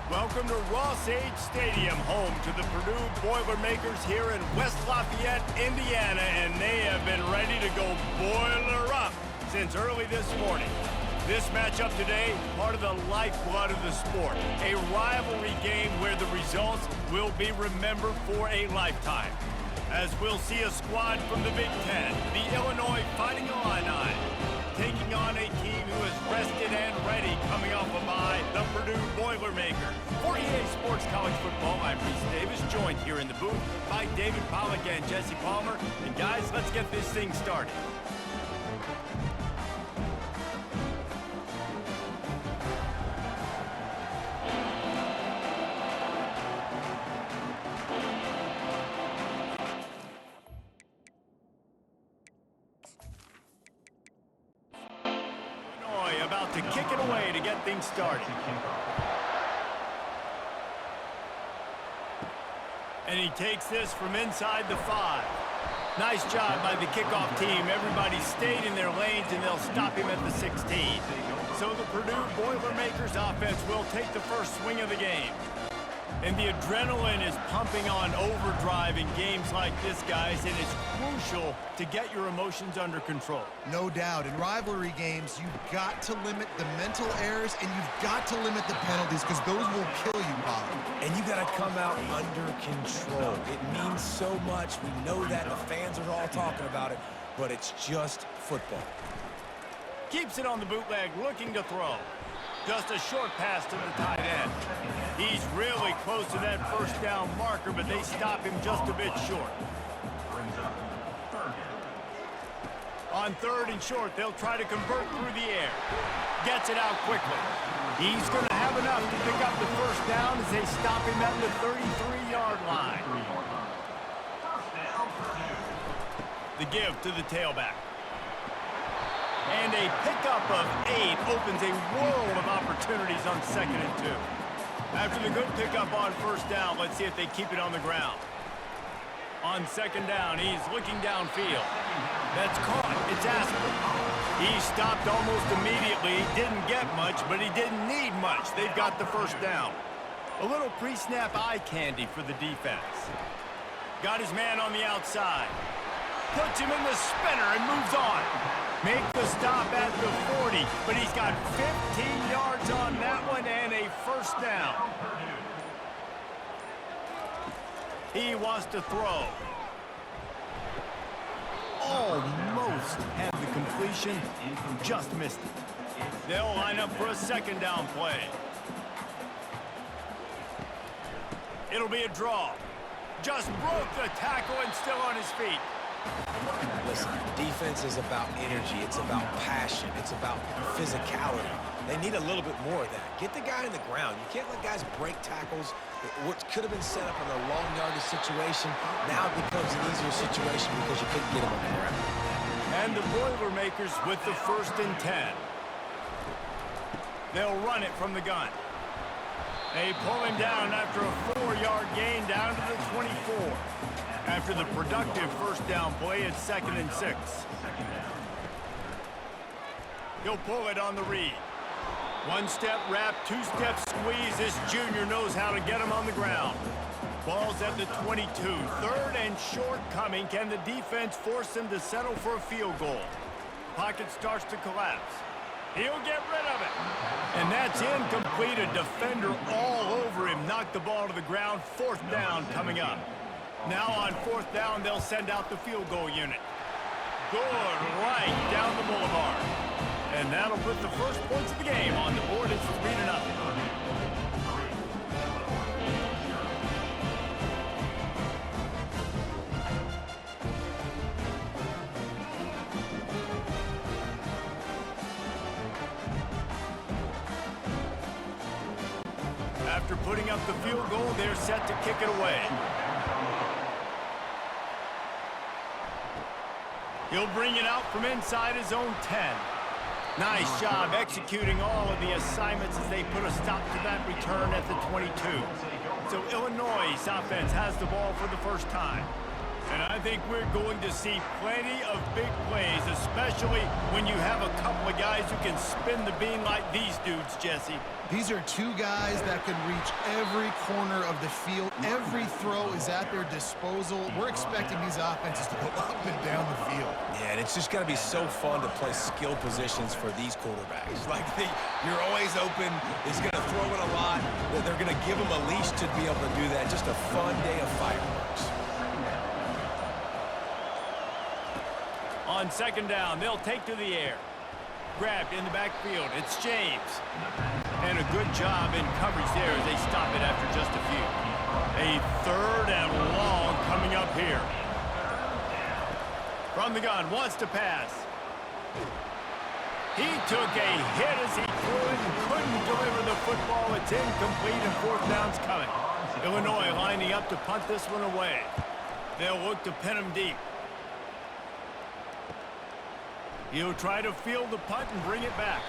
Welcome to Ross-Age Stadium, home to the Purdue Boilermakers here in West Lafayette, Indiana, and they have been ready to go boiler up since early this morning. This matchup today, part of the lifeblood of the sport, a rivalry game where the results will be remembered for a lifetime. As we'll see a squad from the Big Ten, the Illinois Fighting Illini, taking on a team who is rested and ready coming off a bye, the Purdue Boilermakers. For EA Sports College Football, I'm Reese Davis, joined here in the booth by David Pollack and Jesse Palmer. And guys, let's get this thing started. About to kick it away to get things started. And he takes this from inside the 5. Nice job by the kickoff team. Everybody stayed in their lanes, and they'll stop him at the 16. So the Purdue Boilermakers offense will take the first swing of the game. And the adrenaline is pumping on overdrive in games like this, guys, and it's crucial to get your emotions under control. No doubt. In rivalry games, you've got to limit the mental errors, and you've got to limit the penalties, because those will kill you, Bob. And you got to come out under control. It means so much. We know that. The fans are all talking about it, but it's just football. Keeps it on the bootleg, looking to throw. Just a short pass to the tight end. He's really close to that first down marker, but they stop him just a bit short. On 3rd and short, they'll try to convert through the air. Gets it out quickly. He's going to have enough to pick up the first down as they stop him at the 33-yard line. The give to the tailback. And a pickup of 8 opens a world of opportunities on 2nd and 2. After the good pickup on first down, let's see if they keep it on the ground. On 2nd down, he's looking downfield. That's caught. It's Asper. He stopped almost immediately. He didn't get much, but he didn't need much. They've got the first down. A little pre-snap eye candy for the defense. Got his man on the outside. Puts him in the spinner and moves on. Make the stop at the 40, but he's got 15 yards on that one and a first down. He wants to throw. Almost had the completion, just missed it. They'll line up for a 2nd down play. It'll be a draw. Just broke the tackle and still on his feet. Listen, defense is about energy. It's about passion. It's about physicality. They need a little bit more of that. Get the guy in the ground. You can't let guys break tackles. What could have been set up in a long yardage situation now becomes an easier situation because you couldn't get him on the ground. And the Boilermakers with the 1st and 10. They'll run it from the gun. They pull him down after a 4-yard gain down to the 24. After the productive first down play, it's 2nd and 6. He'll pull it on the read. 1-step wrap, 2-step squeeze. This junior knows how to get him on the ground. Ball's at the 22. 3rd and short coming. Can the defense force him to settle for a field goal? Pocket starts to collapse. He'll get rid of it. And that's incomplete. A defender all over him. Knocked the ball to the ground. 4th down coming up. Now on 4th down, they'll send out the field goal unit. Good right down the boulevard. And that'll put the first points of the game on the board. It's 3-0. After putting up the field goal, they're set to kick it away. He'll bring it out from inside his own 10. Nice job executing all of the assignments as they put a stop to that return at the 22. So Illinois' offense has the ball for the first time. And I think we're going to see plenty of big plays, especially when you have a couple of guys who can spin the bean like these dudes, Jesse. These are two guys that can reach every corner of the field. Every throw is at their disposal. We're expecting these offenses to go up and down the field. Yeah, and it's just got to be so fun to play skill positions for these quarterbacks. Like, you're always open. He's going to throw it a lot. They're going to give him a leash to be able to do that. Just a fun day of fireworks. On second down, they'll take to the air. Grabbed in the backfield. It's James. And a good job in coverage there as they stop it after just a few. A third and long coming up here. From the gun, wants to pass. He took a hit as he threw it and couldn't deliver the football. It's incomplete and fourth down's coming. Illinois lining up to punt this one away. They'll look to pin him deep. He'll try to field the punt and bring it back.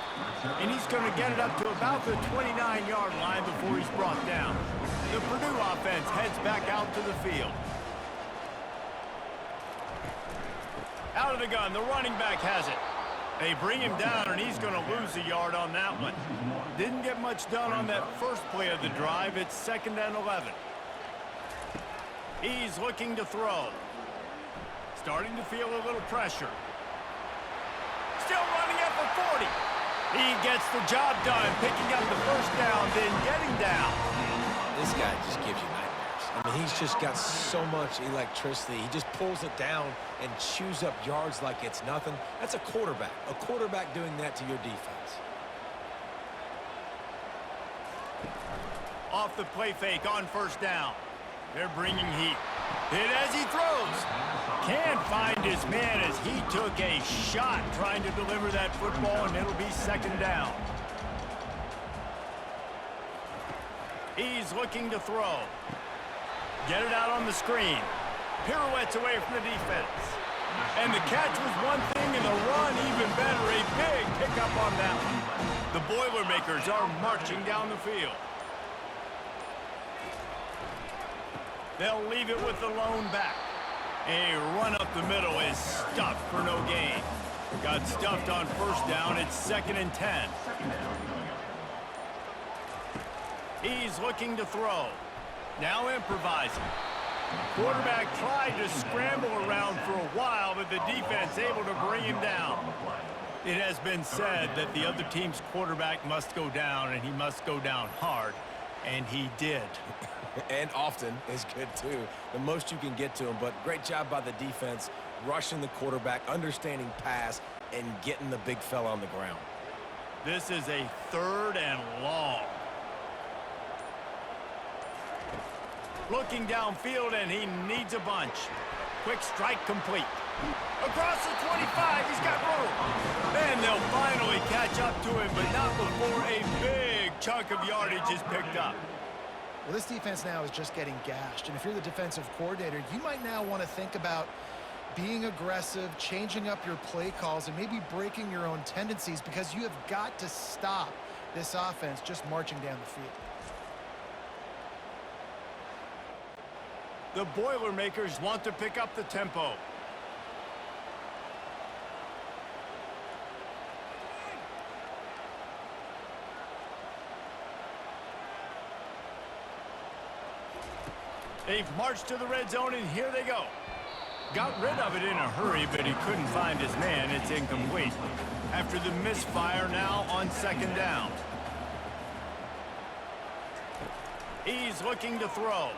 And he's going to get it up to about the 29-yard line before he's brought down. The Purdue offense heads back out to the field. Out of the gun, the running back has it. They bring him down, and he's going to lose a yard on that one. Didn't get much done on that first play of the drive. It's 2nd and 11. He's looking to throw. Starting to feel a little pressure. Still running at the 40. He gets the job done, picking up the first down, then getting down. This guy just gives you nightmares. I mean, he's just got so much electricity. He just pulls it down and chews up yards like it's nothing. That's a quarterback. A quarterback doing that to your defense. Off the play fake on first down. They're bringing heat. Hit as he throws. Can't find his man as he took a shot trying to deliver that football, and it'll be 2nd down. He's looking to throw. Get it out on the screen. Pirouettes away from the defense. And the catch was one thing, and the run even better. A big pickup on that one. The Boilermakers are marching down the field. They'll leave it with the lone back. A run up the middle is stuffed for no gain. Got stuffed on first down. It's 2nd and 10. He's looking to throw. Now improvising. Quarterback tried to scramble around for a while, but the defense able to bring him down. It has been said that the other team's quarterback must go down, and he must go down hard, and he did. And often is good, too. The most you can get to him, but great job by the defense, rushing the quarterback, understanding pass, and getting the big fella on the ground. This is a 3rd and long. Looking downfield, and he needs a bunch. Quick strike complete. Across the 25, he's got room. Then they'll finally catch up to him, but not before a big chunk of yardage is picked up. Well, this defense now is just getting gashed. And if you're the defensive coordinator, you might now want to think about being aggressive, changing up your play calls, and maybe breaking your own tendencies, because you have got to stop this offense just marching down the field. The Boilermakers want to pick up the tempo. They've marched to the red zone, and here they go. Got rid of it in a hurry, but he couldn't find his man. It's incomplete. After the misfire, now on 2nd down. He's looking to throw.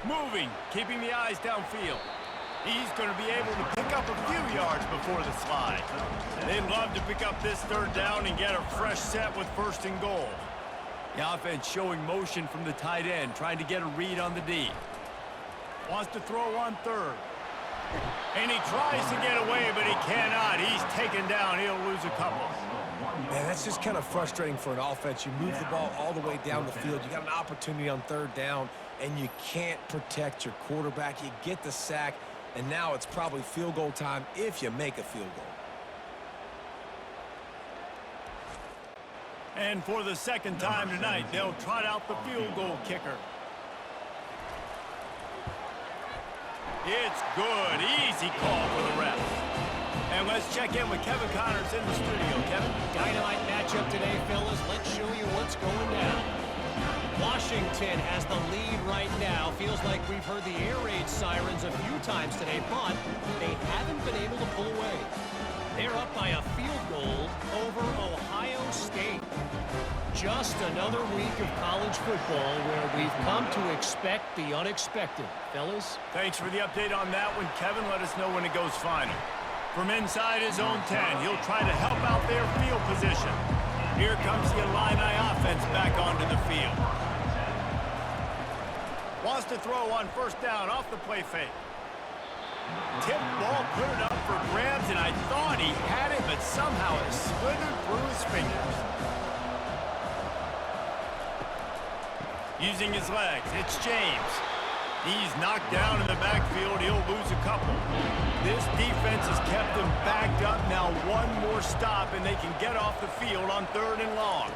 Moving, keeping the eyes downfield. He's going to be able to pick up a few yards before the slide. They'd love to pick up this 3rd down and get a fresh set with 1st and goal. The offense showing motion from the tight end, trying to get a read on the D. Wants to throw on 3rd. And he tries to get away, but he cannot. He's taken down. He'll lose a couple. Man, that's just kind of frustrating for an offense. You move the ball all the way down the field. You got an opportunity on 3rd down, and you can't protect your quarterback. You get the sack, and now it's probably field goal time if you make a field goal. And for the 2nd time tonight, they'll trot out the field goal kicker. It's good. Easy call for the ref. And let's check in with Kevin Connors in the studio. Kevin? Dynamite matchup today, fellas. Let's show you what's going down. Washington has the lead right now. Feels like we've heard the air raid sirens a few times today, but they haven't been able to pull away. They're up by a field goal over Ohio State. Just another week of college football where we've come to expect the unexpected. Fellas? Thanks for the update on that one, Kevin. Let us know when it goes final. From inside his own 10, he'll try to help out their field position. Here comes the Illini offense back onto the field. Wants to throw on first down off the play fake. Tip ball, put it up for grabs, and I thought he had it, but somehow it slithered through his fingers. Using his legs, it's James. He's knocked down in the backfield. He'll lose a couple. This defense has kept them backed up. Now one more stop, and they can get off the field on 3rd and long.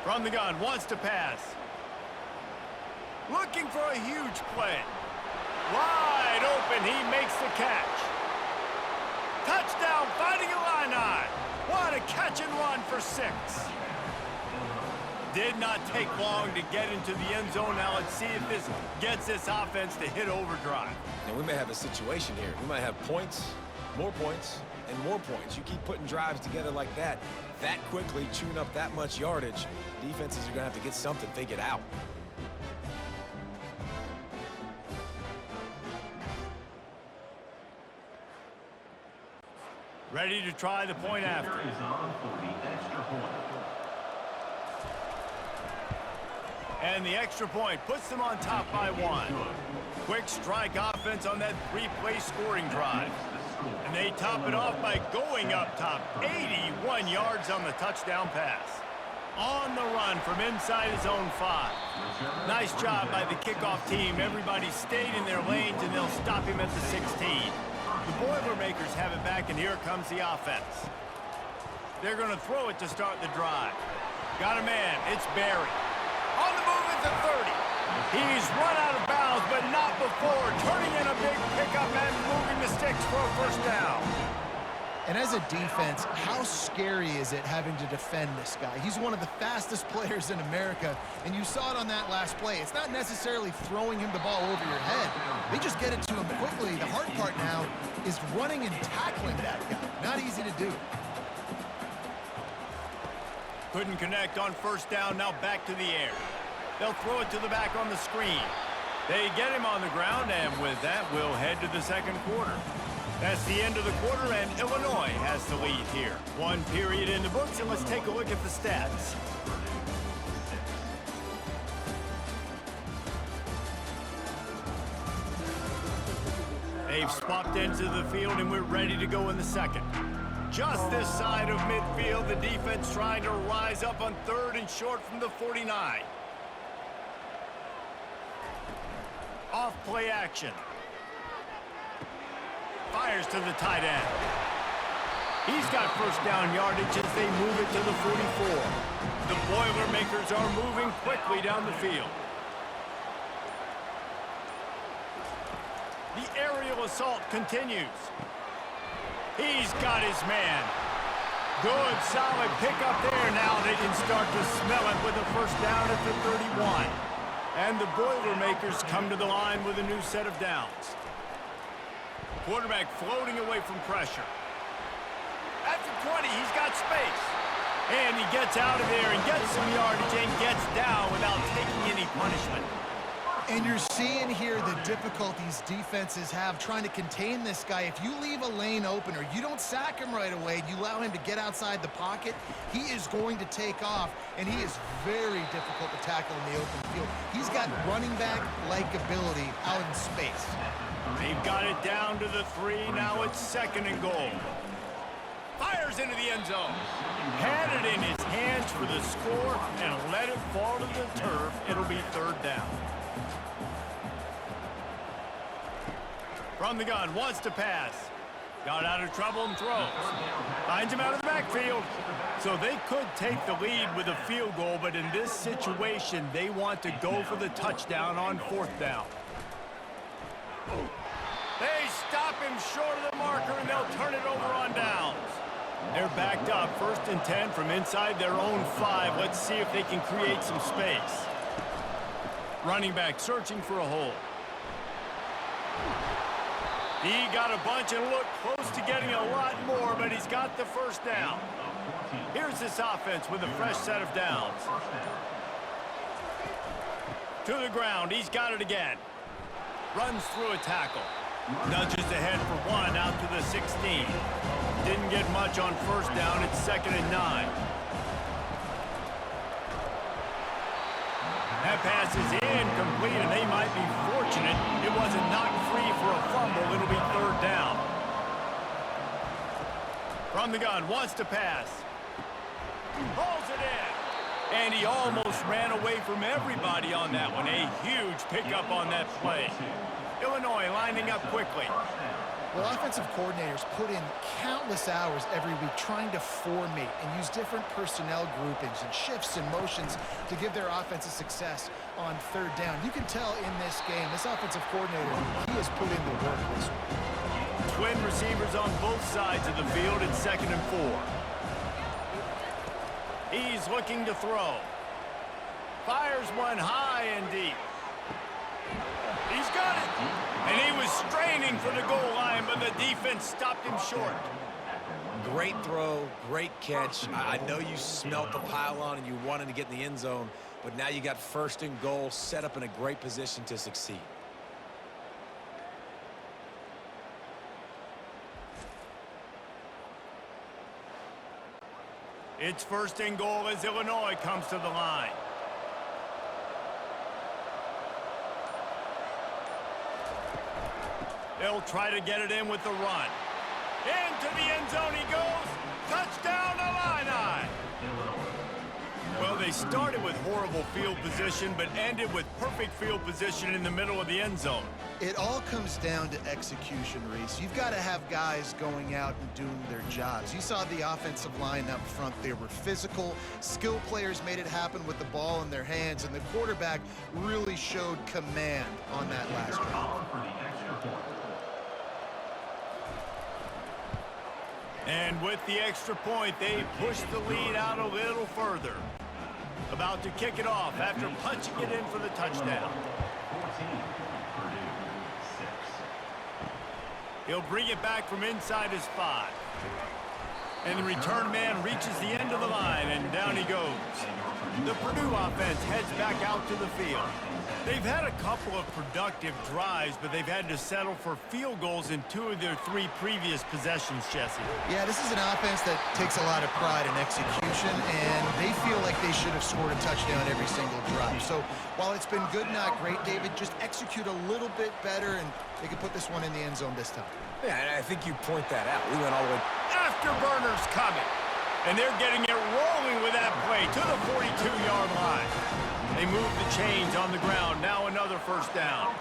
From the gun, wants to pass. Looking for a huge play. Wide open, he makes the catch. Touchdown, fighting Illini. What a catch and run for 6. Did not take long to get into the end zone. Now let's see if this gets this offense to hit overdrive. Now, we may have a situation here. We might have points, and more points. You keep putting drives together like that quickly, chewing up that much yardage, defenses are going to have to get something figured out. Ready to try the point after. And the extra point puts them on top by 1. Quick strike offense on that 3-play scoring drive. And they top it off by going up top. 81 yards on the touchdown pass. On the run from inside his own 5. Nice job by the kickoff team. Everybody stayed in their lanes, and they'll stop him at the 16. The Boilermakers have it back, and here comes the offense. They're going to throw it to start the drive. Got a man. It's Barry. On the move at the 30. He's run out of bounds, but not before. Turning in a big pickup and moving the sticks for a first down. And as a defense, how scary is it having to defend this guy? He's one of the fastest players in America, and you saw it on that last play. It's not necessarily throwing him the ball over your head. They just get it to him quickly. The hard part now is running and tackling that guy. Not easy to do. Couldn't connect on first down, now back to the air. They'll throw it to the back on the screen. They get him on the ground, and with that, we'll head to the second quarter. That's the end of the quarter, and Illinois has the lead here. 1 period in the books, and let's take a look at the stats. They've swapped into the field, and we're ready to go in the second. Just this side of midfield, the defense trying to rise up on 3rd and short from the 49. Off play action. Fires to the tight end. He's got first down yardage as they move it to the 44. The Boilermakers are moving quickly down the field. The aerial assault continues. He's got his man. Good, solid pickup there. Now they can start to smell it with a first down at the 31. And the Boilermakers come to the line with a new set of downs. Quarterback floating away from pressure. At the 20, he's got space. And he gets out of there and gets some yardage and gets down without taking any punishment. And you're seeing here the difficulties defenses have trying to contain this guy. If you leave a lane open or you don't sack him right away, you allow him to get outside the pocket, he is going to take off, and he is very difficult to tackle in the open field. He's got running back-like ability out in space. They've got it down to the 3. Now it's 2nd and goal. Fires into the end zone. Had it in his hands for the score and let it fall to the turf. It'll be 3rd down. From the gun, wants to pass. Got out of trouble and throws. Finds him out of the backfield. So they could take the lead with a field goal, but in this situation, they want to go for the touchdown on 4th down. They stop him short of the marker, and they'll turn it over on downs. They're backed up, 1st and 10 from inside their own 5. Let's see if they can create some space. Running back searching for a hole. He got a bunch and looked close to getting a lot more, but he's got the 1st down. Here's this offense with a fresh set of downs. To the ground, he's got it again. Runs through a tackle. Nudges ahead for 1 out to the 16. Didn't get much on 1st down. It's 2nd and 9. That pass is incomplete, and they might be fortunate it wasn't knocked free for a fumble. It'll be 3rd down. From the gun, wants to pass. Pulls it in. And he almost ran away from everybody on that one. A huge pickup on that play. Illinois lining up quickly. Well, offensive coordinators put in countless hours every week trying to formate and use different personnel groupings and shifts and motions to give their offense a success on 3rd down. You can tell in this game, this offensive coordinator, he has put in the work this week. Twin receivers on both sides of the field. It's 2nd and 4. He's looking to throw. Fires one high and deep. He's got it. And he was straining for the goal line, but the defense stopped him short. Great throw, great catch. I know you smelt the pylon and you wanted to get in the end zone, but now you got 1st and goal, set up in a great position to succeed. It's 1st and goal as Illinois comes to the line. They'll try to get it in with the run. Into the end zone he goes. Touchdown, Illini! Well, they started with horrible field position, but ended with perfect field position in the middle of the end zone. It all comes down to execution, Reese. You've got to have guys going out and doing their jobs. You saw the offensive line up front. They were physical. Skill players made it happen with the ball in their hands, and the quarterback really showed command on that last drive. And with the extra point, they push the lead out a little further. About to kick it off after punching it in for the touchdown. He'll bring it back from inside his 5. And the return man reaches the end of the line, and down he goes. The Purdue offense heads back out to the field. They've had a couple of productive drives, but they've had to settle for field goals in 2 of their 3 previous possessions, Jesse. Yeah, this is an offense that takes a lot of pride in execution, and they feel like they should have scored a touchdown every single drive. So while it's been good, not great, David, just execute a little bit better, and they can put this one in the end zone this time. Yeah, and I think you point that out. We went all the way. Afterburners coming. And they're getting it rolling with that play to the 42-yard line. They move the chains on the ground. Now another 1st down.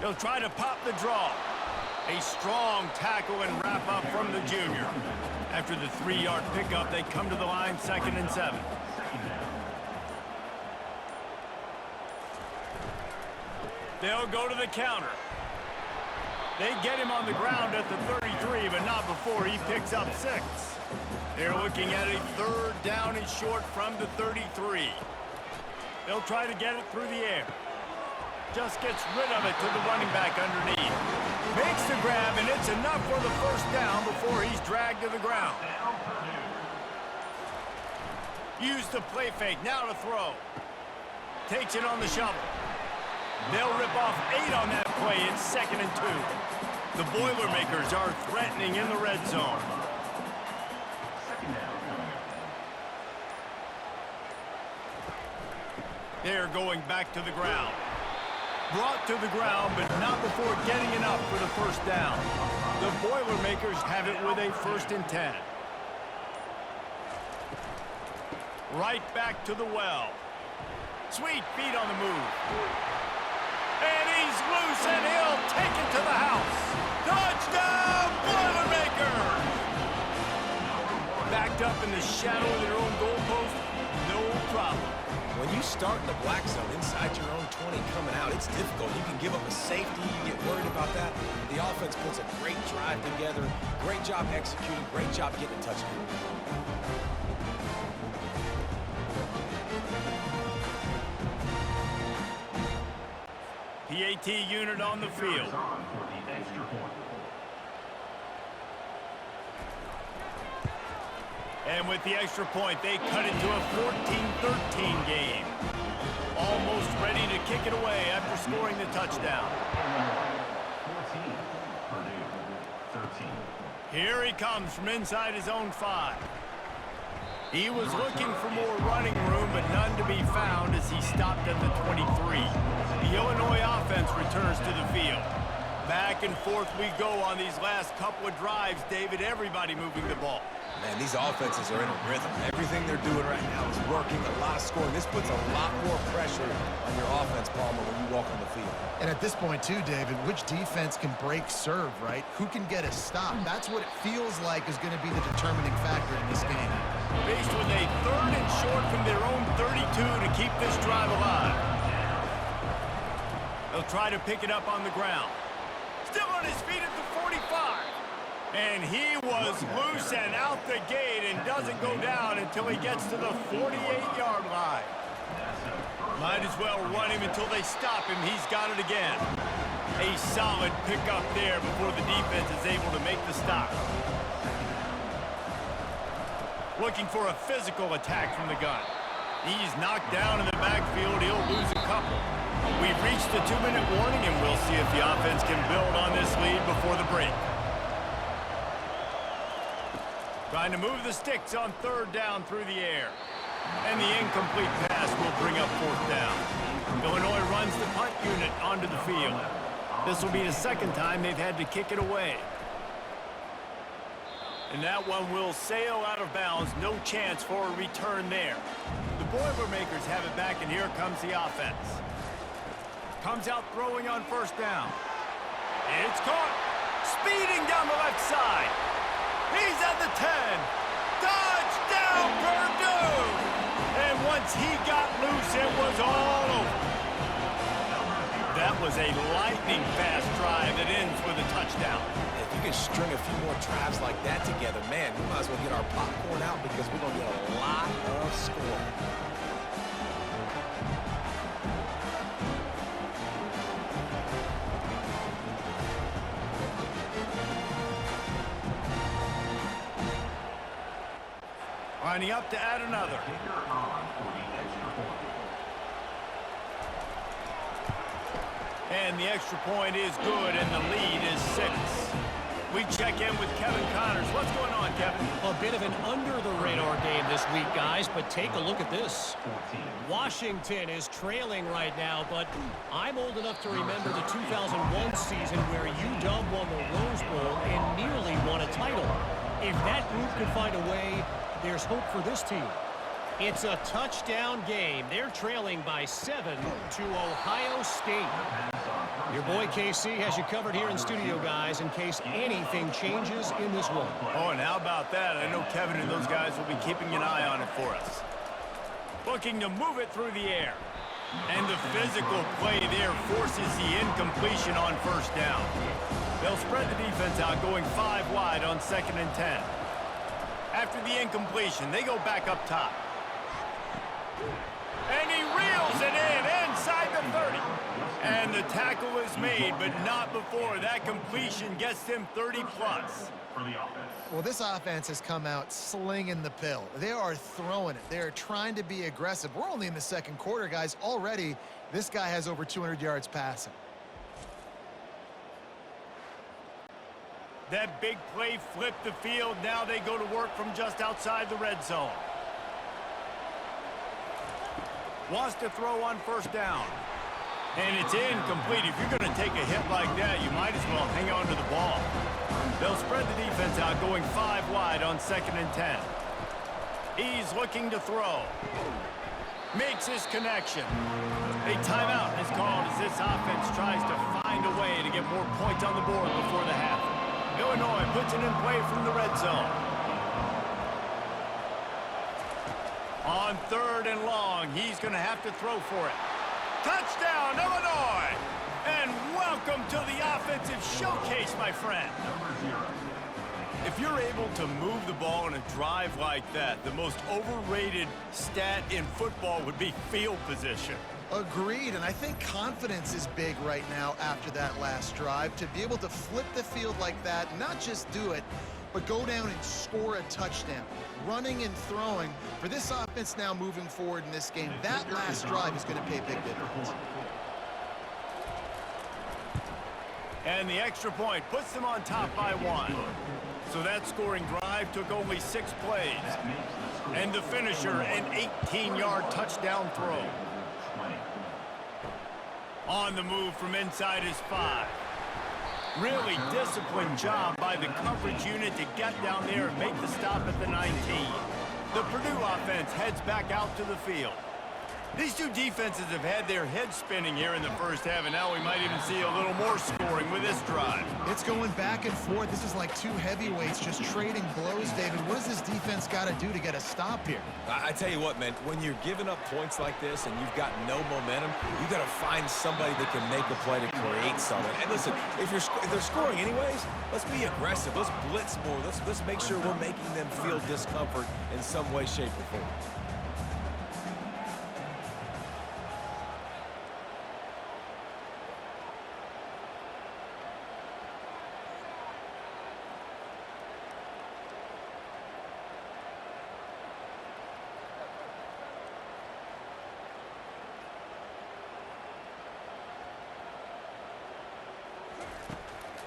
He'll try to pop the draw. A strong tackle and wrap up from the junior. After the 3-yard pickup, they come to the line 2nd and 7. They'll go to the counter. They get him on the ground at the 33, but not before he picks up 6. They're looking at a 3rd down and short from the 33. They'll try to get it through the air. Just gets rid of it to the running back underneath. Makes the grab, and it's enough for the 1st down before he's dragged to the ground. Use the play fake, now to throw. Takes it on the shovel. They'll rip off 8 on that play. It's 2nd and 2. The Boilermakers are threatening in the red zone. They're going back to the ground. Brought to the ground, but not before getting enough for the 1st down. The Boilermakers have it with a 1st and 10. Right back to the well. Sweet feet on the move. And he's loose, and he'll take it to the house. Touchdown, Boilermakers! in the shadow of their own goalpost, no problem. When you start in the black zone inside your own 20 coming out, it's difficult. You can give up a safety. You get worried about that. The offense puts a great drive together. Great job executing. Great job getting a touchdown. PAT unit on the field. And with the extra point, they cut it to a 14-13 game. Almost ready to kick it away after scoring the touchdown. 14, Purdue, 13. Here he comes from inside his own 5. He was looking for more running room, but none to be found as he stopped at the 23. The Illinois offense returns to the field. Back and forth we go on these last couple of drives, David. Everybody moving the ball. Man, these offenses are in a rhythm. Everything they're doing right now is working, a lot of scoring. This puts a lot more pressure on your offense, Palmer, when you walk on the field. And at this point, too, David, which defense can break serve, right? Who can get a stop? That's what it feels like is going to be the determining factor in this game. Faced with a 3rd and short from their own 32 to keep this drive alive. They'll try to pick it up on the ground. Still on his feet at the 45. And he was loose and out the gate and doesn't go down until he gets to the 48-yard line. Might as well run him until they stop him. He's got it again. A solid pickup there before the defense is able to make the stop. Looking for a physical attack from the gun. He's knocked down in the backfield. He'll lose a couple. We've reached the 2-minute warning, and we'll see if the offense can build on this lead before the break. Trying to move the sticks on 3rd down through the air. And the incomplete pass will bring up 4th down. Illinois runs the punt unit onto the field. This will be the 2nd time they've had to kick it away. And that one will sail out of bounds. No chance for a return there. The Boilermakers have it back, and here comes the offense. Comes out throwing on 1st down. It's caught. Speeding down the left side. He's at the 10. Touchdown, Purdue! And once he got loose, it was all over. That was a lightning-fast drive that ends with a touchdown. If you can string a few more drives like that together, man, we might as well get our popcorn out because we're going to get a lot of scoring. Lining up to add another. And the extra point is good, and the lead is 6. We check in with Kevin Connors. What's going on, Kevin? A bit of an under-the-radar game this week, guys, but take a look at this. Washington is trailing right now, but I'm old enough to remember the 2001 season where UW won the Rose Bowl and nearly won a title. If that group can find a way, there's hope for this team. It's a touchdown game. They're trailing by 7 to Ohio State. Your boy KC has you covered here in studio, guys, in case anything changes in this one. Oh, and how about that? I know Kevin and those guys will be keeping an eye on it for us. Looking to move it through the air. And the physical play there forces the incompletion on 1st down. They'll spread the defense out, going 5 wide on 2nd and 10. After the incompletion, they go back up top. And he reels it in inside the 30. And the tackle is made, but not before that completion gets them 30-plus. Well, this offense has come out slinging the pill. They are throwing it. They are trying to be aggressive. We're only in the 2nd quarter, guys. Already, this guy has over 200 yards passing. That big play flipped the field. Now they go to work from just outside the red zone. Wants to throw on 1st down. And it's incomplete. If you're going to take a hit like that, you might as well hang on to the ball. They'll spread the defense out, going 5 wide on 2nd and 10. He's looking to throw. Makes his connection. A timeout is called as this offense tries to find a way to get more points on the board before the half. Illinois puts it in play from the red zone. On 3rd and long, he's going to have to throw for it. Touchdown, Illinois! And welcome to the offensive showcase, my friend. If you're able to move the ball in a drive like that, the most overrated stat in football would be field position. Agreed, and I think confidence is big right now after that last drive. To be able to flip the field like that, not just do it, but go down and score a touchdown. Running and throwing, for this offense now moving forward in this game, that last drive is going to pay big dividends. And the extra point puts them on top by 1. So that scoring drive took only 6 plays. And the finisher, an 18-yard touchdown throw. On the move from inside his 5. Really disciplined job by the coverage unit to get down there and make the stop at the 19. The Purdue offense heads back out to the field. These two defenses have had their heads spinning here in the first half, and now we might even see a little more scoring with this drive. It's going back and forth. This is like two heavyweights just trading blows, David. What does this defense got to do to get a stop here? I tell you what, man, when you're giving up points like this and you've got no momentum, you got to find somebody that can make a play to create something. And listen, if they're scoring anyways, let's be aggressive. Let's blitz more. Let's make sure we're making them feel discomfort in some way, shape, or form.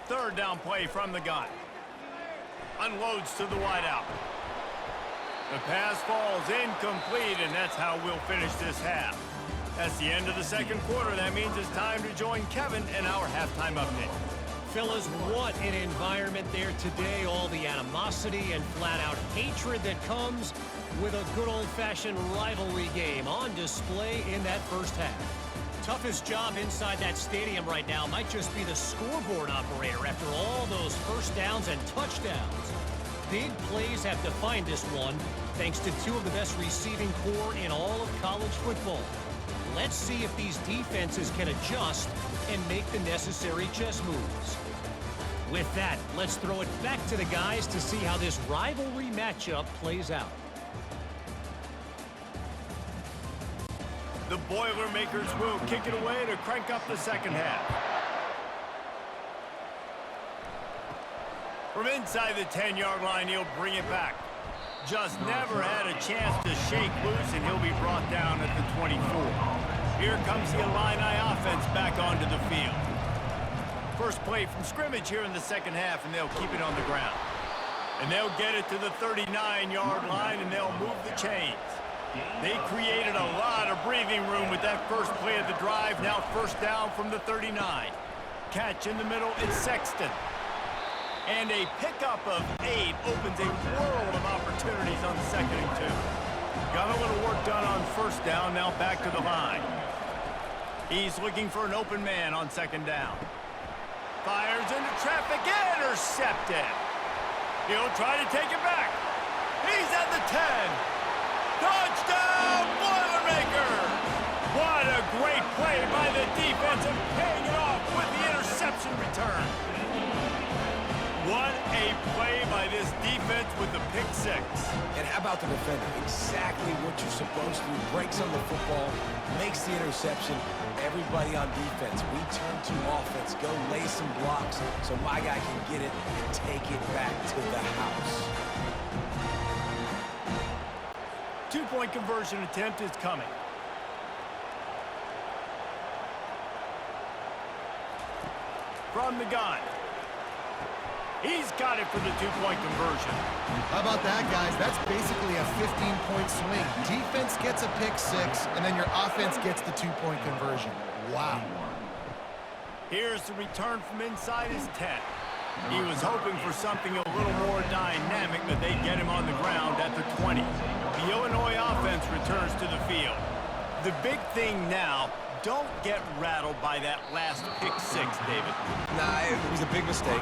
Third down play from the gun. Unloads to the wideout. The pass falls incomplete, and that's how we'll finish this half. That's the end of the second quarter. That means it's time to join Kevin in our halftime update. Fellas, what an environment there today. All the animosity and flat-out hatred that comes with a good old-fashioned rivalry game on display in that first half. Toughest job inside that stadium right now might just be the scoreboard operator after all those first downs and touchdowns. Big plays have defined this one, thanks to two of the best receiving core in all of college football. Let's see if these defenses can adjust and make the necessary chess moves. With that, let's throw it back to the guys to see how this rivalry matchup plays out. The Boilermakers will kick it away to crank up the second half. From inside the 10-yard line, he'll bring it back. Just never had a chance to shake loose, and he'll be brought down at the 24. Here comes the Illini offense back onto the field. First play from scrimmage here in the second half, and they'll keep it on the ground. And they'll get it to the 39-yard line, and they'll move the chains. They created a lot of breathing room with that first play of the drive. Now first down from the 39. Catch in the middle, it's Sexton. And a pickup of 8 opens a world of opportunities on 2nd and 2. Got a little work done on first down, now back to the line. He's looking for an open man on 2nd down. Fires into traffic, intercepted. He'll try to take it back. He's at the 10. Touchdown, Boilermakers! What a great play by the defense and paying it off with the interception return. What a play by this defense with the pick 6. And how about the defender? Exactly what you're supposed to do. Breaks on the football, makes the interception. Everybody on defense, we turn to offense. Go lay some blocks so my guy can get it and take it back to the house. Two-point conversion attempt is coming. From the gun. He's got it for the two-point conversion. How about that, guys? That's basically a 15-point swing. Defense gets a pick 6, and then your offense gets the two-point conversion. Wow. Here's the return from inside his 10. He was hoping for something a little more dynamic, but they get him on the ground at the 20. The Illinois offense returns to the field. The big thing now, don't get rattled by that last pick 6, David. Nah, It was a big mistake.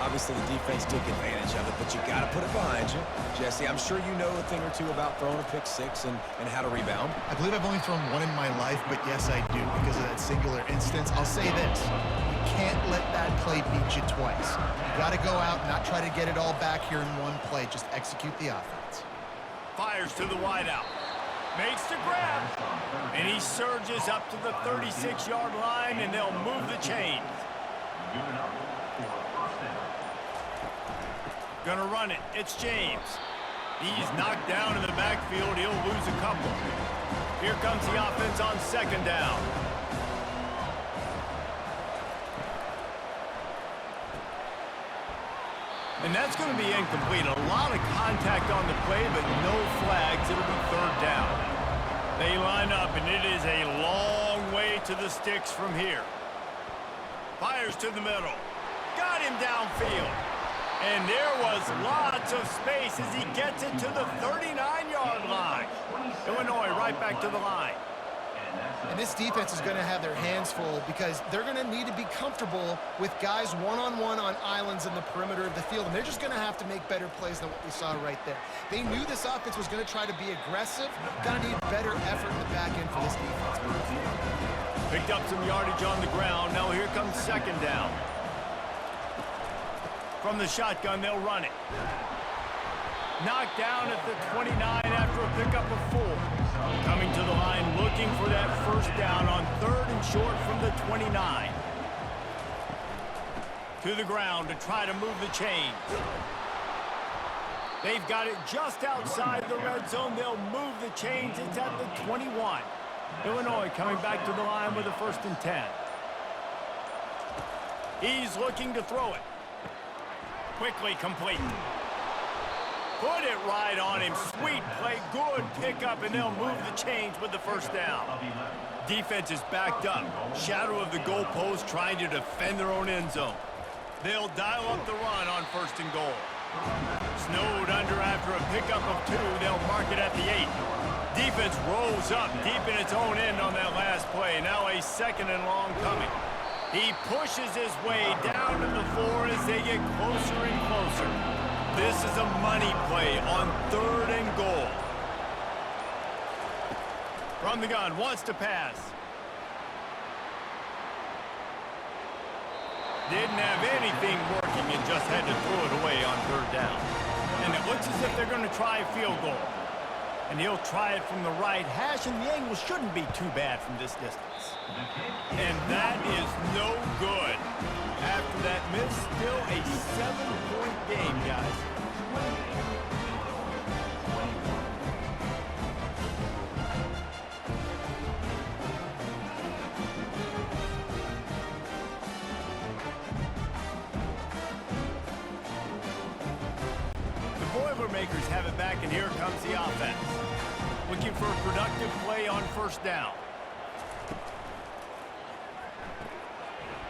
Obviously, the defense took advantage of it, but you got to put it behind you. Jesse, I'm sure you know a thing or two about throwing a pick six and how to rebound. I believe I've only thrown one in my life, but yes, I do because of that singular instance. I'll say this. You can't let that play beat you twice. You got to go out and not try to get it all back here in one play. Just execute the offense. Fires to the wideout. Makes the grab. And he surges up to the 36-yard line, and they'll move the chains. Gonna run it. It's James. He's knocked down in the backfield. He'll lose a couple. Here comes the offense on second down. And that's going to be incomplete. A lot of contact on the play, but no flags. It'll be third down. They line up, and it is a long way to the sticks from here. Fires to the middle. Got him downfield. And there was lots of space as he gets it to the 39-yard line. Illinois right back to the line. And this defense is going to have their hands full because they're going to need to be comfortable with guys one-on-one on islands in the perimeter of the field. And they're just going to have to make better plays than what we saw right there. They knew this offense was going to try to be aggressive. Going to need better effort in the back end for this defense. Picked up some yardage on the ground. Now here comes second down. From the shotgun, they'll run it. Knocked down at the 29 after a pickup of 4. Coming to the line, looking for that first down on third and short from the 29. To the ground to try to move the chains. They've got it just outside the red zone. They'll move the chains. It's at the 21. Illinois coming back to the line with a 1st and 10. He's looking to throw it. Quickly complete. Put it right on him. Sweet play. Good pickup, and they'll move the chains with the first down. Defense is backed up. Shadow of the goalpost trying to defend their own end zone. They'll dial up the run on 1st and goal. Snowed under after a pickup of 2. They'll mark it at the 8. Defense rolls up deep in its own end on that last play. Now a 2nd and long coming. He pushes his way down to the 4 as they get closer and closer. This is a money play on 3rd and goal. From the gun, wants to pass. Didn't have anything working and just had to throw it away on 3rd down. And it looks as if they're going to try a field goal. And he'll try it from the right hash, and the angle shouldn't be too bad from this distance. And that is no good. After that miss, still a 7-point game, guys. The Boilermakers have it back, and here comes the offense. Looking for a productive play on 1st down.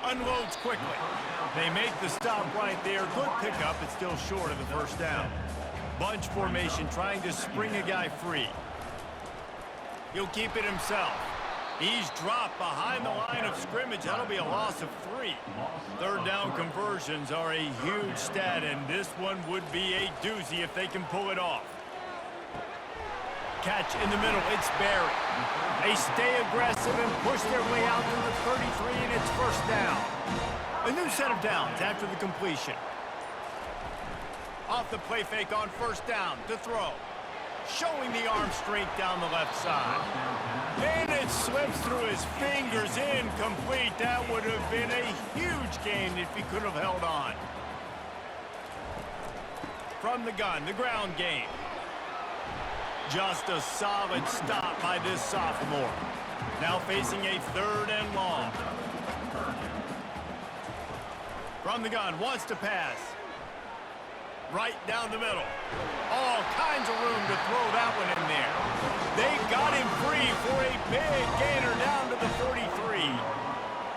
Unloads quickly. They make the stop right there. Good pickup, but still short of the 1st down. Bunch formation trying to spring a guy free. He'll keep it himself. He's dropped behind the line of scrimmage. That'll be a loss of 3. 3rd down conversions are a huge stat, and this one would be a doozy if they can pull it off. Catch in the middle. It's Barry. They stay aggressive and push their way out to the 33, and it's 1st down. A new set of downs after the completion. Off the play fake on 1st down to throw. Showing the arm strength down the left side. And it slips through his fingers. Incomplete. That would have been a huge gain if he could have held on. From the gun, the ground game. Just a solid stop by this sophomore. Now facing a 3rd and long. From the gun, wants to pass. Right down the middle. All kinds of room to throw that one in there. They got him free for a big gainer down to the 43.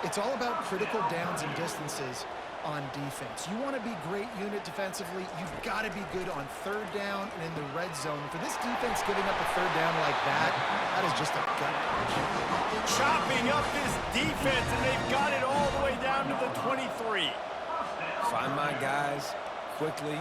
It's all about critical downs and distances on defense. You want to be great unit defensively, you've got to be good on 3rd down and in the red zone. For this defense giving up a 3rd down like that is just a gut punch. Chopping up this defense, and they've got it all the way down to the 23. Find my guys quickly,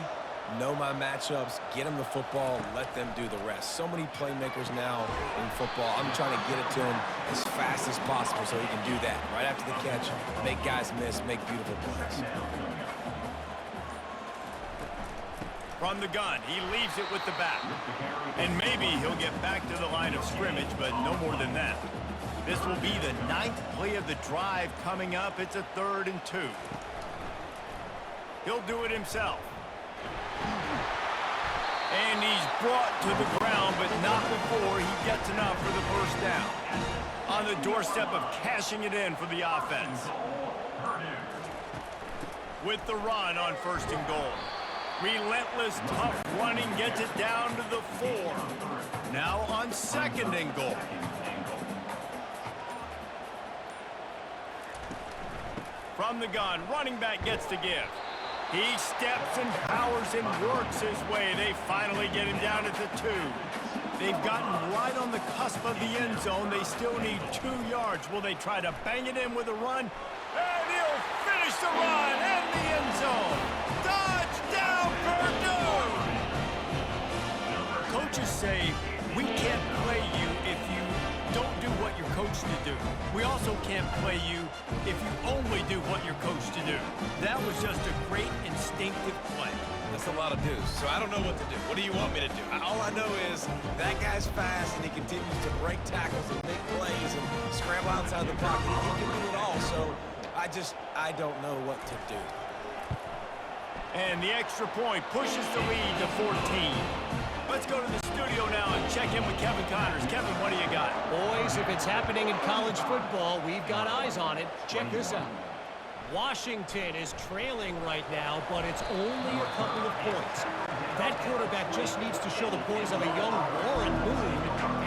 know my matchups, get them the football, let them do the rest. So many playmakers now in football. I'm trying to get it to him as fast as possible so he can do that. Right after the catch, make guys miss, make beautiful plays. From the gun, he leaves it with the back. And maybe he'll get back to the line of scrimmage, but no more than that. This will be the 9th play of the drive coming up. It's a 3rd and 2. He'll do it himself. And he's brought to the ground, but not before he gets enough for the first down. On the doorstep of cashing it in for the offense. With the run on 1st and goal. Relentless, tough running gets it down to the 4. Now on 2nd and goal. From the gun, running back gets to give. He steps and powers and works his way. They finally get him down at the 2. They've gotten right on the cusp of the end zone. They still need 2 yards. Will they try to bang it in with a run? And he'll finish the run in the end zone. Touchdown, Purdue! Coaches say, we can't play you if you don't do what you're coached to do. We also can't play you if you only do what you're coached to do. That was just a great instinctive play. That's a lot of do's, so I don't know what to do. What do you want me to do? All I know is that guy's fast, and he continues to break tackles and make plays and scramble outside the pocket. He can do it all, so I don't know what to do. And the extra point pushes the lead to 14. Let's go to the studio now and check in with Kevin Connors. Kevin, what do you got? Boys, if it's happening in college football, we've got eyes on it. Check this out. Washington is trailing right now, but it's only a couple of points. That quarterback just needs to show the poise of a young Warren Moon,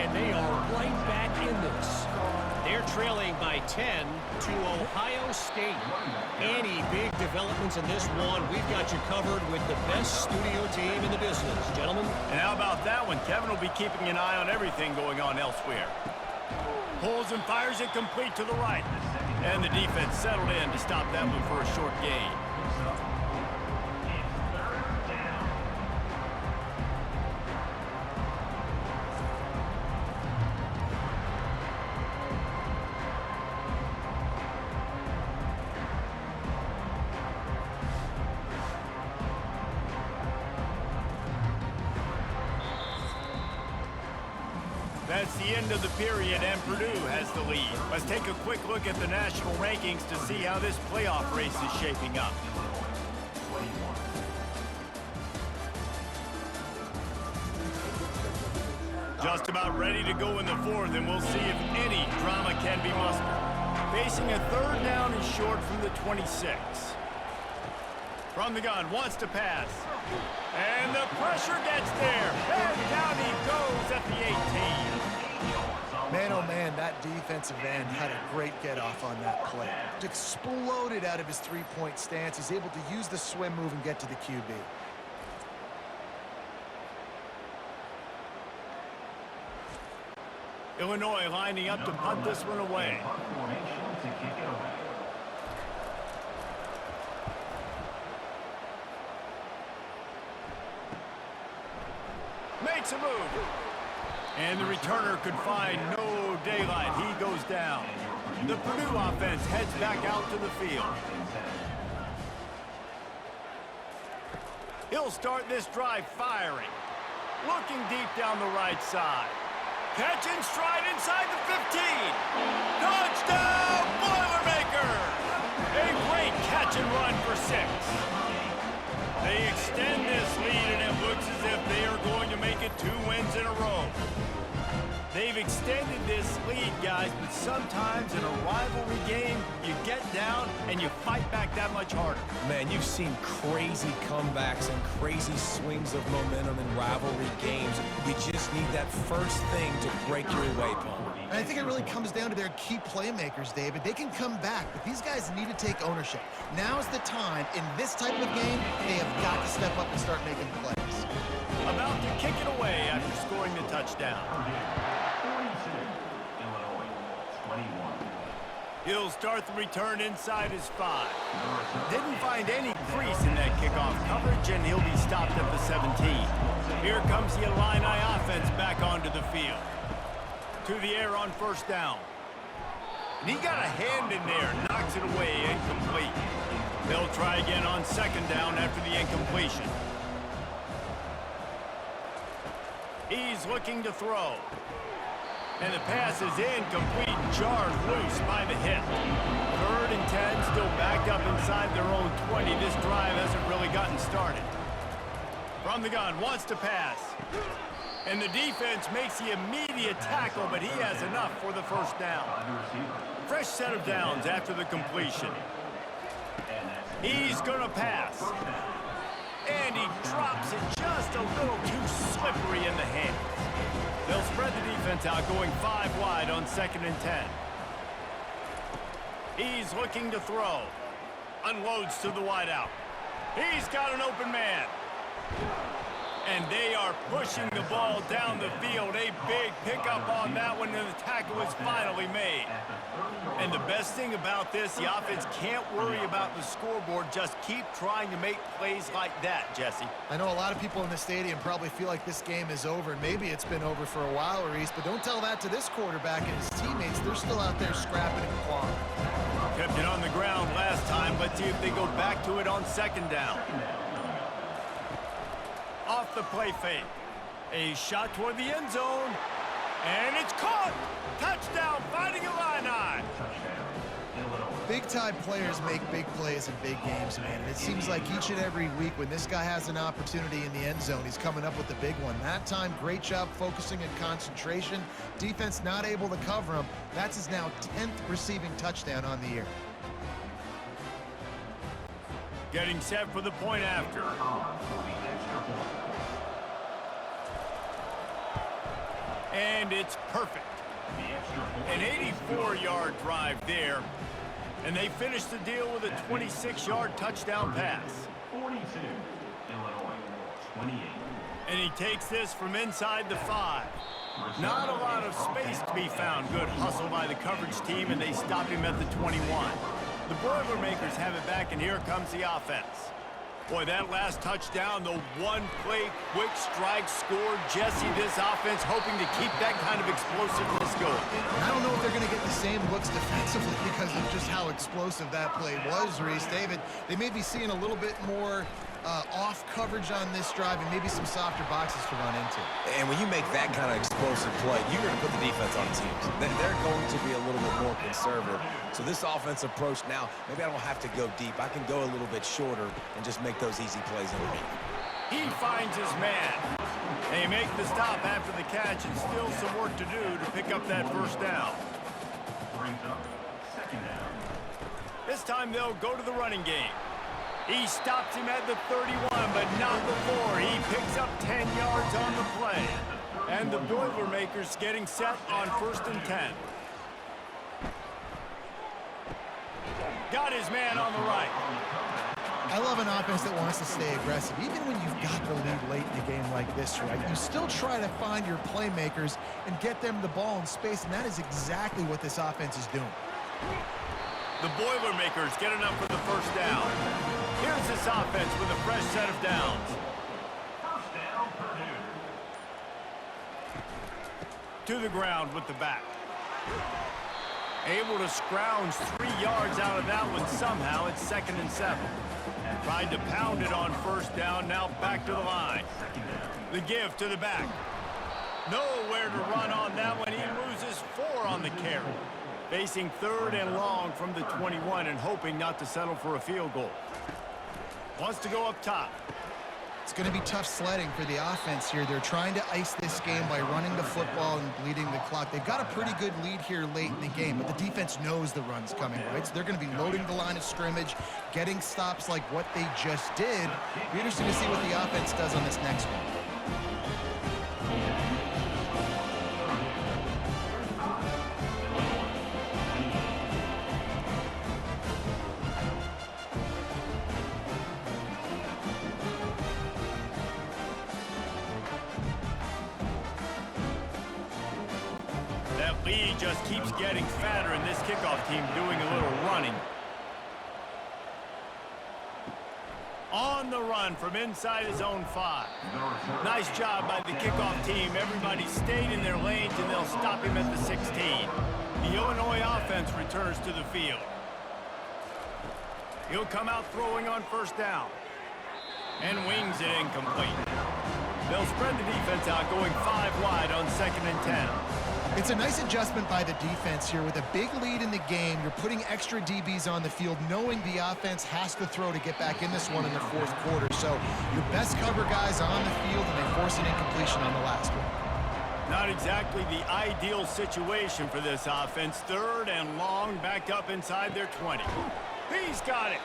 and they are right back in this. They're trailing by 10 to Ohio State. Any big developments in this one, we've got you covered with the best studio team in the business, gentlemen. And how about that one? Kevin will be keeping an eye on everything going on elsewhere. Pulls and fires it complete to the right. And the defense settled in to stop that one for a short gain. That's the end of the period, and Purdue has the lead. Let's take a quick look at the national rankings to see how this playoff race is shaping up. Just about ready to go in the 4th, and we'll see if any drama can be mustered. Facing a 3rd down and short from the 26. From the gun, wants to pass. And the pressure gets there. And down he goes at the 18. Man, oh man, that defensive end had a great get-off on that play. It exploded out of his three-point stance. He's able to use the swim move and get to the QB. Illinois lining up to punt this one away. Makes a move. And the returner could find no daylight. He goes down. The Purdue offense heads back out to the field. He'll start this drive firing. Looking deep down the right side. Catch and stride inside the 15. Touchdown, Boilermaker! A great catch and run for 6. They extend this lead, and it looks as if they are going to make it 2 wins in a row. They've extended this lead, guys, but sometimes in a rivalry game, you get down and you fight back that much harder. Man, you've seen crazy comebacks and crazy swings of momentum in rivalry games. You just need that first thing to break your way, Palmer. And I think it really comes down to their key playmakers, David. They can come back, but these guys need to take ownership. Now's the time. In this type of game, they have got to step up and start making plays. About to kick it away after scoring the touchdown. He'll start the return inside his 5. Didn't find any crease in that kickoff coverage, and he'll be stopped at the 17. Here comes the Illini offense back onto the field. To the air on first down. And he got a hand in there, knocks it away, incomplete. They'll try again on second down after the incompletion. He's looking to throw. And the pass is incomplete, jarred loose by the hip. 3rd and 10, still backed up inside their own 20. This drive hasn't really gotten started. From the gun, wants to pass. And the defense makes the immediate tackle, but he has enough for the first down. Fresh set of downs after the completion. He's going to pass. And he drops it just a little too slippery in the hands. They'll spread the defense out, going 5 wide on 2nd and 10. He's looking to throw. Unloads to the wideout. He's got an open man. And they are pushing the ball down the field. A big pickup on that one, and the tackle is finally made. And the best thing about this, the offense can't worry about the scoreboard. Just keep trying to make plays like that, Jesse. I know a lot of people in the stadium probably feel like this game is over, and maybe it's been over for a while, Reese, but don't tell that to this quarterback and his teammates. They're still out there scrapping and clawing. Kept it on the ground last time. Let's see if they go back to it on second down. Off the play fake. A shot toward the end zone. And it's caught! Touchdown, Fighting Illini! Big-time players make big plays in big games, man. And it seems like each and every week when this guy has an opportunity in the end zone, he's coming up with the big one. That time, great job focusing and concentration. Defense not able to cover him. That's his now 10th receiving touchdown on the year. Getting set for the point after. And it's perfect. An 84-yard drive there. And they finish the deal with a 26-yard touchdown pass. 42, Illinois, 28. And he takes this from inside the 5. Not a lot of space to be found. Good hustle by the coverage team, and they stop him at the 21. The Boilermakers have it back, and here comes the offense. Boy, that last touchdown, the one-play quick strike score. Jesse, this offense hoping to keep that kind of explosiveness going. I don't know if they're going to get the same looks defensively because of just how explosive that play was, Reese. David, they may be seeing a little bit more off coverage on this drive and maybe some softer boxes to run into. And when you make that kind of explosive play, you're going to put the defense on teams. They're going to be a little bit more conservative. So this offense approach now, maybe I don't have to go deep. I can go a little bit shorter and just make those easy plays underneath. He finds his man. They make the stop after the catch, and still some work to do to pick up that first down. Brings up second down. This time they'll go to the running game. He stops him at the 31, but not before. He picks up 10 yards on the play. And the Boilermakers getting set on 1st and 10. Got his man on the right. I love an offense that wants to stay aggressive. Even when you've got the lead late in a game like this, right, you still try to find your playmakers and get them the ball in space, and that is exactly what this offense is doing. The Boilermakers get enough for the first down. Here's this offense with a fresh set of downs. First down, Purdue. To the ground with the back. Able to scrounge 3 yards out of that one somehow. It's 2nd and 7. Tried to pound it on first down, now back to the line. The give to the back. Nowhere to run on that one. He loses 4 on the carry. Facing 3rd and long from the 21 and hoping not to settle for a field goal. Wants to go up top. It's going to be tough sledding for the offense here. They're trying to ice this game by running the football and bleeding the clock. They've got a pretty good lead here late in the game, but the defense knows the run's coming, right? So they're going to be loading the line of scrimmage, getting stops like what they just did. It'll be interesting to see what the offense does on this next one. lead just keeps getting fatter, and this kickoff team doing a little running. On the run from inside his own 5. Nice job by the kickoff team. Everybody stayed in their lanes, and they'll stop him at the 16. The Illinois offense returns to the field. He'll come out throwing on first down. And wings it incomplete. They'll spread the defense out, going 5 wide on 2nd and 10. It's a nice adjustment by the defense here. With a big lead in the game, you're putting extra DBs on the field, knowing the offense has to throw to get back in this one in the 4th quarter. So your best cover guys on the field, and they force an incompletion on the last one. Not exactly the ideal situation for this offense. 3rd and long, back up inside their 20. He's got it.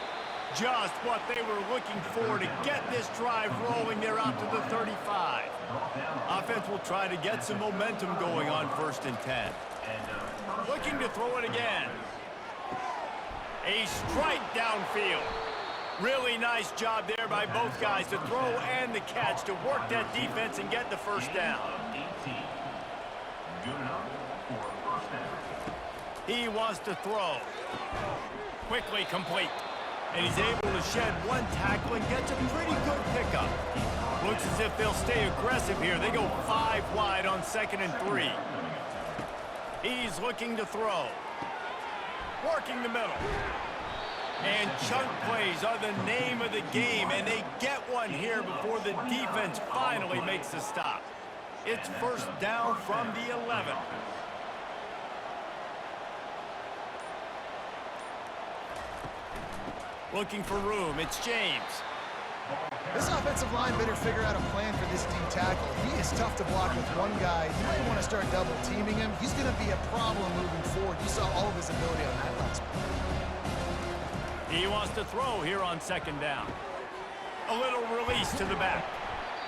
Just what they were looking for to get this drive rolling. They're out to the 35. Offense will try to get some momentum going on 1st and 10. Looking to throw it again. A strike downfield. Really nice job there by both guys to throw and the catch to work that defense and get the first down. He wants to throw. Quickly complete. And he's able to shed 1 tackle and gets a pretty good pickup. Looks as if they'll stay aggressive here. They go 5 wide on 2nd and 3. He's looking to throw. Working the middle. And chunk plays are the name of the game, and they get one here before the defense finally makes a stop. It's first down from the 11. Looking for room. It's James. This offensive line better figure out a plan for this D tackle. He is tough to block with one guy. You might want to start double teaming him. He's going to be a problem moving forward. You saw all of his ability on that last play. He wants to throw here on 2nd down. A little release to the back.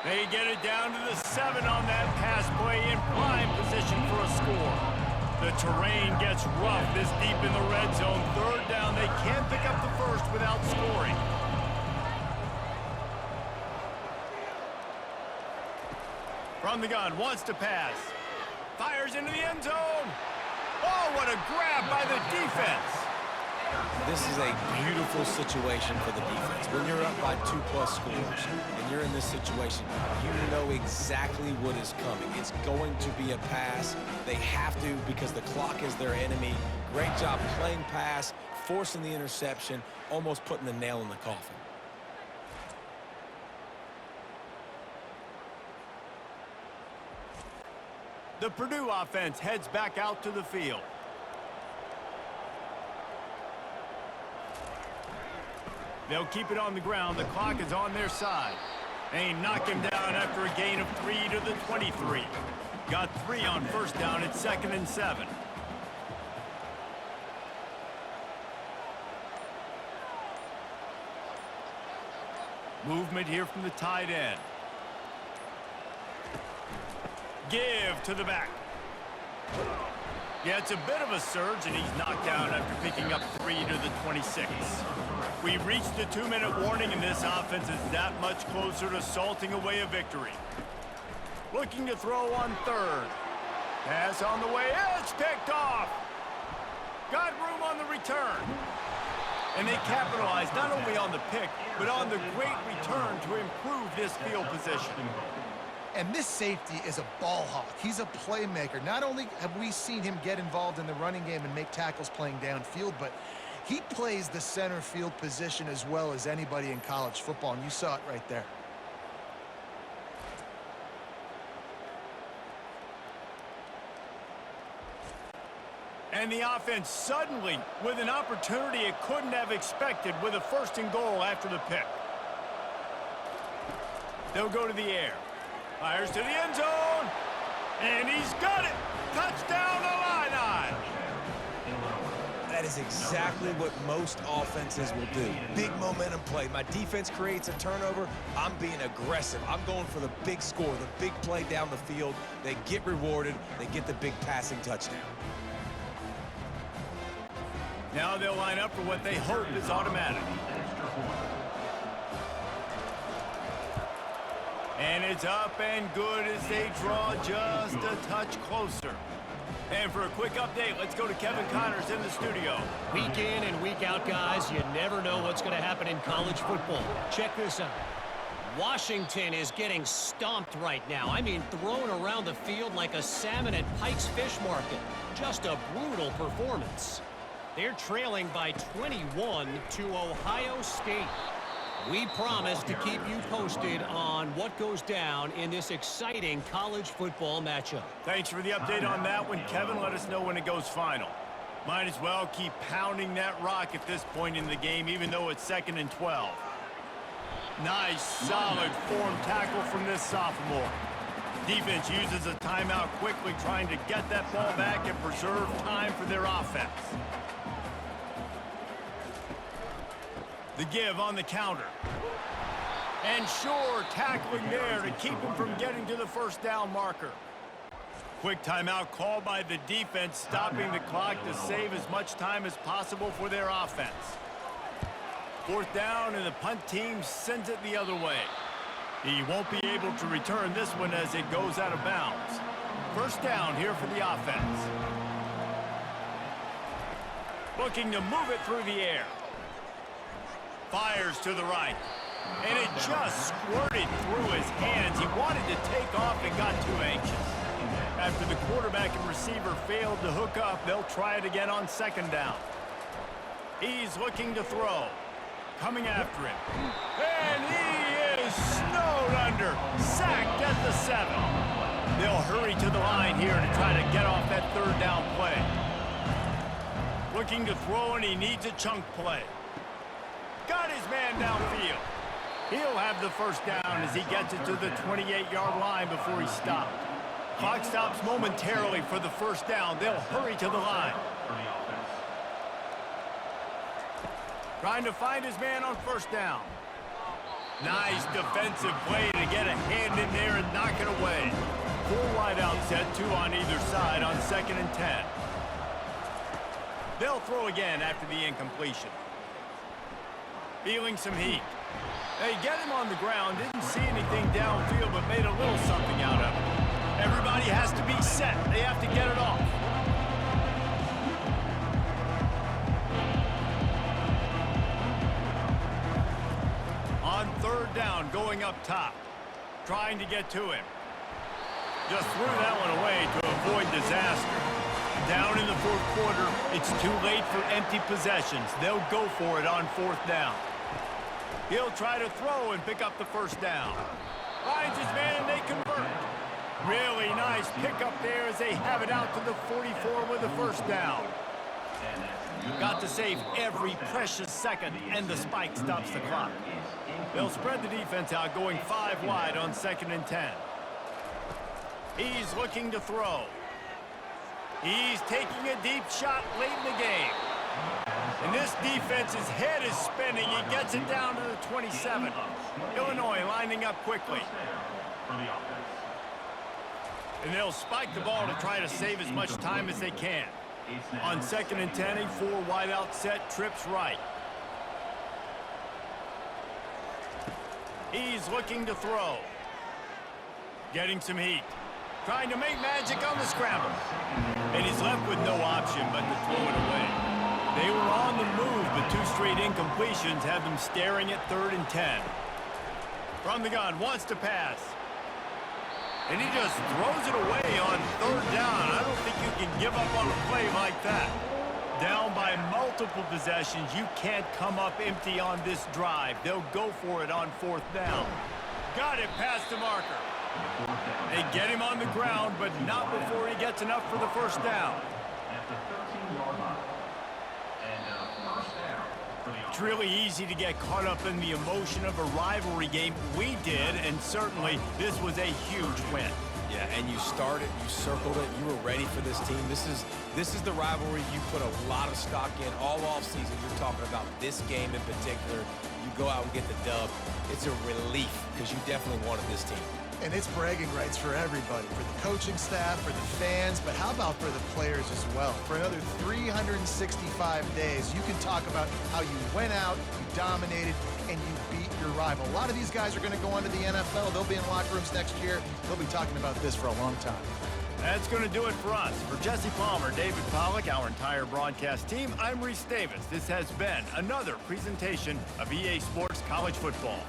They get it down to the 7 on that pass play, in prime position for a score. The terrain gets rough this deep in the red zone. 3rd down, they can't pick up the first without scoring. From the gun, wants to pass. Fires into the end zone. Oh, what a grab by the defense. This is a beautiful situation for the defense. When you're up by 2+ scores and you're in this situation, you know exactly what is coming. It's going to be a pass. They have to, because the clock is their enemy. Great job playing pass, forcing the interception, almost putting the nail in the coffin. The Purdue offense heads back out to the field. They'll keep it on the ground. The clock is on their side. They knock him down after a gain of 3 to the 23. Got 3 on first down at 2nd and 7. Movement here from the tight end. Give to the back. Yeah, it's a bit of a surge, and he's knocked down after picking up 3 to the 26. We've reached the 2-minute warning, and this offense is that much closer to salting away a victory. Looking to throw on 3rd. Pass on the way. It's picked off. Got room on the return. And they capitalize not only on the pick, but on the great return to improve this field position. And this safety is a ball hawk. He's a playmaker. Not only have we seen him get involved in the running game and make tackles playing downfield, but he plays the center field position as well as anybody in college football, and you saw it right there. And the offense suddenly with an opportunity it couldn't have expected with a 1st and goal after the pick. They'll go to the air. Fires to the end zone. And he's got it. Touchdown, Illini. That is exactly what most offenses will do. Big momentum play. My defense creates a turnover. I'm being aggressive. I'm going for the big score, the big play down the field. They get rewarded. They get the big passing touchdown. Now they'll line up for what they hope is automatic. And it's up and good as they draw just a touch closer. And for a quick update, let's go to Kevin Connors in the studio. Week in and week out, guys, you never know what's going to happen in college football. Check this out. Washington is getting stomped right now. I mean, thrown around the field like a salmon at Pike's Fish Market. Just a brutal performance. They're trailing by 21 to Ohio State. We promise to keep you posted on what goes down in this exciting college football matchup. Thanks for the update on that one, Kevin. Let us know when it goes final. Might as well keep pounding that rock at this point in the game, even though it's 2nd and 12. Nice, solid form tackle from this sophomore. Defense uses a timeout quickly, trying to get that ball back and preserve time for their offense. The give on the counter. And sure, tackling there to keep him from getting to the first down marker. Quick timeout called by the defense, stopping the clock to save as much time as possible for their offense. 4th down, and the punt team sends it the other way. He won't be able to return this one as it goes out of bounds. 1st down here for the offense. Looking to move it through the air. Fires to the right. And it just squirted through his hands. He wanted to take off and got too anxious. After the quarterback and receiver failed to hook up, they'll try it again on 2nd down. He's looking to throw. Coming after him. And he is snowed under. Sacked at the 7. They'll hurry to the line here to try to get off that 3rd down play. Looking to throw, and he needs a chunk play. Got his man downfield. He'll have the 1st down as he gets it to the 28-yard line before he stopped. Clock stops momentarily for the 1st down. They'll hurry to the line. Trying to find his man on 1st down. Nice defensive play to get a hand in there and knock it away. 4 wide out set, 2 on either side on 2nd and 10. They'll throw again after the incompletion. Feeling some heat. They get him on the ground, didn't see anything downfield, but made a little something out of it. Everybody has to be set. They have to get it off. On 3rd down, going up top. Trying to get to him. Just threw that one away to avoid disaster. Down in the 4th quarter, it's too late for empty possessions. They'll go for it on 4th down. He'll try to throw and pick up the 1st down. Finds his man and they convert. Really nice pickup there as they have it out to the 44 with the 1st down. Got to save every precious second, and the spike stops the clock. They'll spread the defense out, going 5 wide on 2nd and 10. He's looking to throw. He's taking a deep shot late in the game. And this defense's head is spinning. He gets it down to the 27. Illinois lining up quickly. And they'll spike the ball to try to save as much time as they can. On 2nd and 10, a 4 wide out set, trips right. He's looking to throw. Getting some heat. Trying to make magic on the scramble. And he's left with no option but to throw it away. They were on the move, but 2 straight incompletions have them staring at 3rd and 10. From the gun, wants to pass. And he just throws it away on 3rd down. I don't think you can give up on a play like that. Down by multiple possessions, you can't come up empty on this drive. They'll go for it on 4th down. Got it past the marker. They get him on the ground, but not before he gets enough for the 1st down. It's really easy to get caught up in the emotion of a rivalry game. We did, and certainly this was a huge win. Yeah, and you started, you circled it, you were ready for this team. This is the rivalry you put a lot of stock in all offseason. You're talking about this game in particular. You go out and get the dub. It's a relief because you definitely wanted this team. And it's bragging rights for everybody, for the coaching staff, for the fans, but how about for the players as well? For another 365 days, you can talk about how you went out, you dominated, and you beat your rival. A lot of these guys are going to go on to the NFL. They'll be in locker rooms next year. They'll be talking about this for a long time. That's going to do it for us. For Jesse Palmer, David Pollack, our entire broadcast team, I'm Reese Davis. This has been another presentation of EA Sports College Football.